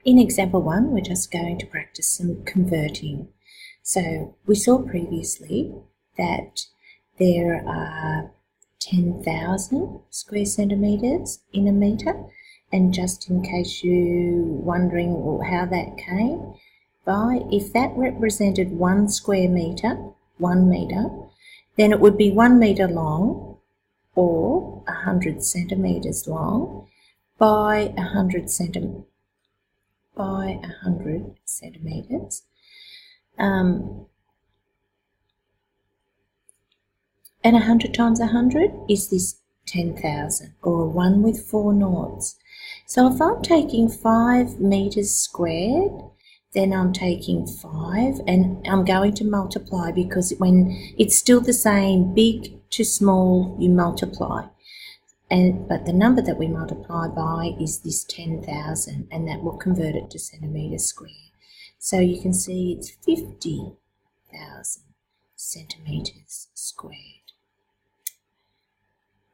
In example 1, we're just going to practice some converting. So we saw previously that there are 10,000 square centimetres in a metre, and just in case you're wondering how that came by, if that represented 1 square metre, 1 metre, then it would be 1 metre long or 100 centimetres long by 100 centimetres. And 100 times 100 is this 10,000, or a 1 with 4 noughts. So if I'm taking 5 metres squared, then I'm taking 5 and I'm going to multiply, because when it's still the same, big to small, you multiply. But the number that we multiply by is this 10,000, and that will convert it to centimetres square. So you can see it's 50,000 centimetres squared.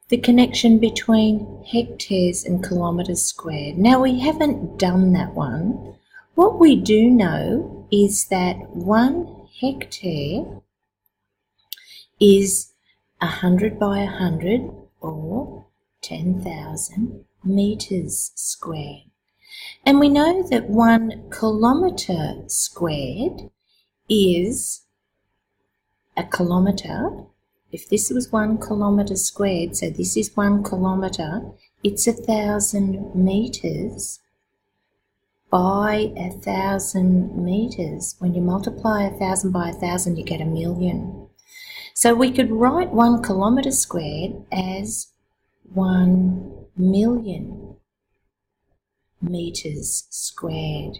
The connection between hectares and kilometres squared. Now, we haven't done that one. What we do know is that 1 hectare is 100 by 100, or 10,000 metres squared. And we know that 1 kilometre squared is a kilometre. If this was 1 kilometre squared, so this is 1 kilometre, it's 1,000 metres by 1,000 metres. When you multiply 1,000 by 1,000, you get 1,000,000. So we could write 1 kilometre squared as 1,000,000 metres squared.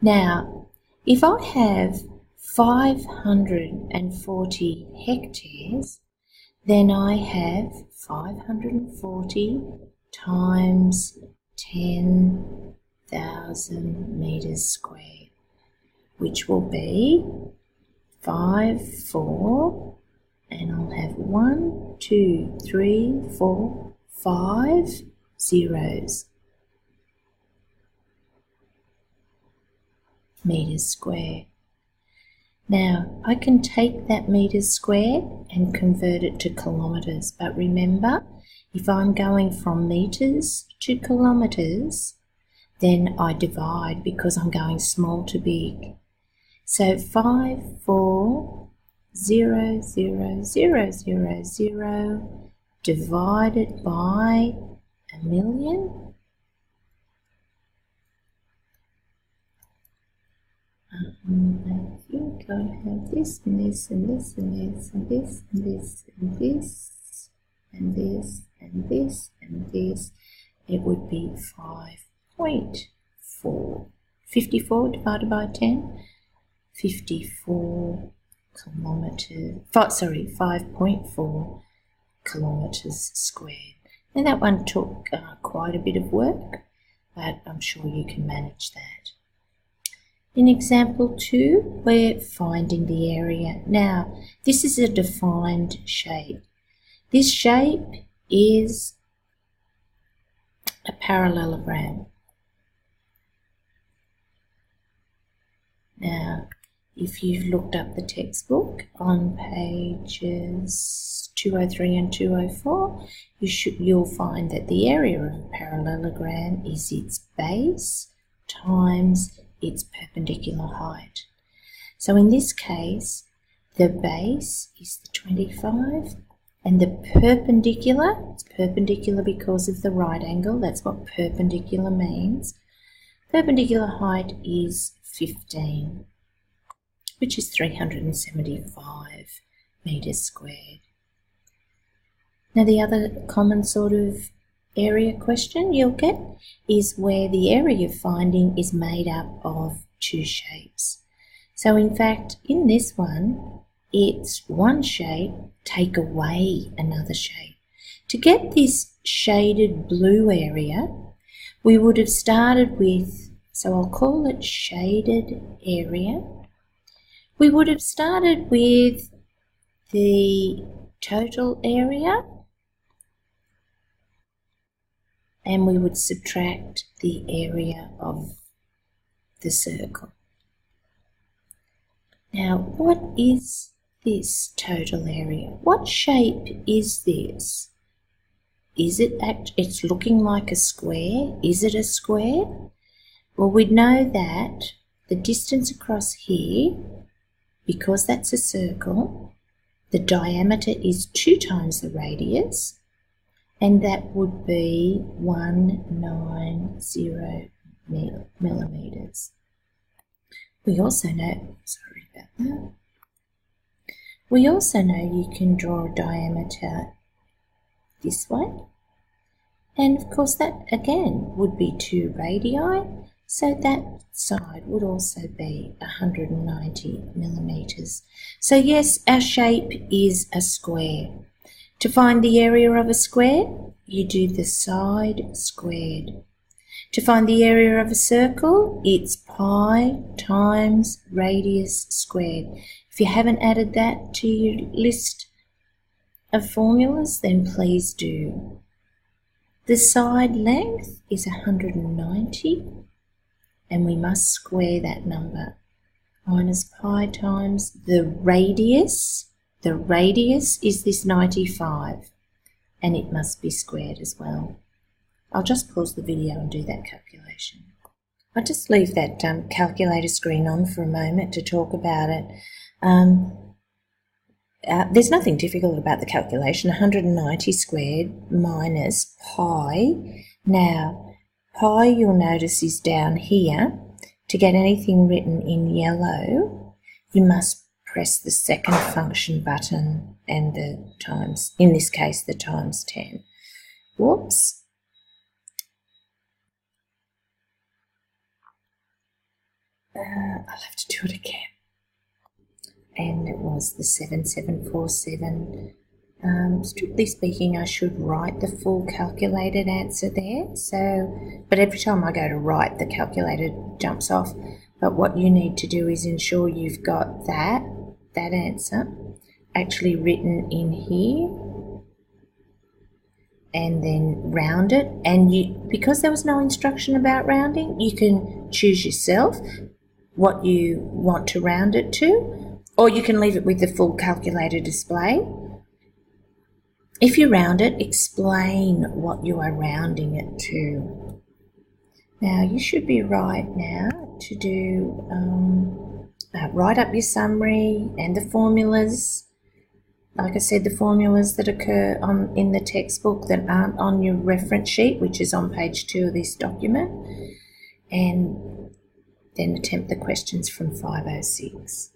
Now, if I have 540 hectares, then I have 540 times 10,000 metres squared, which will be 4, and I'll have 1, 2, 3, 4, 5 zeros. Metres squared. Now, I can take that metres squared and convert it to kilometres, but remember, if I'm going from metres to kilometres, then I divide, because I'm going small to big. So 540,000 divided by 1,000,000. I think I have this and this and this and this and this and this and this and this and this and this. It would be 5.4. 54 divided by 10. 54 kilometres. 5.4 kilometres squared. And that one took quite a bit of work, but I'm sure you can manage that. In example 2, we're finding the area. Now, this is a defined shape. This shape is a parallelogram. Now, if you've looked up the textbook on pages 203 and 204, you'll find that the area of a parallelogram is its base times its perpendicular height. So in this case, the base is the 25, and the perpendicular, it's perpendicular because of the right angle, that's what perpendicular means. Perpendicular height is 15, which is 375 metres squared. Now, the other common sort of area question you'll get is where the area you're finding is made up of 2 shapes. So in fact, in this one, it's one shape, take away another shape. To get this shaded blue area, we would have started with, so I'll call it shaded area. We would have started with the total area, and we would subtract the area of the circle. Now, what is this total area? What shape is this? Is it it's looking like a square? Is it a square? Well, we know that the distance across here, because that's a circle, the diameter is 2 times the radius, and that would be 190 millimeters. We also know, sorry about that, we also know you can draw a diameter this way, and of course that again would be 2 radii, so that side would also be 190 millimeters. So yes, our shape is a square. To find the area of a square, you do the side squared. To find the area of a circle, it's pi times radius squared. If you haven't added that to your list of formulas, then please do. The side length is 190, and we must square that number. Minus pi times the radius. The radius is this 95, and it must be squared as well. I'll just pause the video and do that calculation. I'll just leave that calculator screen on for a moment to talk about it. There's nothing difficult about the calculation. 190 squared minus pi. Now, pi, you'll notice, is down here. To get anything written in yellow, you must press the second function button and the times, in this case, the times 10. Whoops. I'll have to do it again. And it was the 7747. Strictly speaking, I should write the full calculated answer there. But every time I go to write, the calculator jumps off. But what you need to do is ensure you've got that answer actually written in here, and then round it. And because there was no instruction about rounding, you can choose yourself what you want to round it to, or you can leave it with the full calculator display. If you round it, explain what you are rounding it to. Now, you should be right now to do, write up your summary and the formulas. Like I said, the formulas that occur in the textbook that aren't on your reference sheet, which is on page 2 of this document, and then attempt the questions from 506.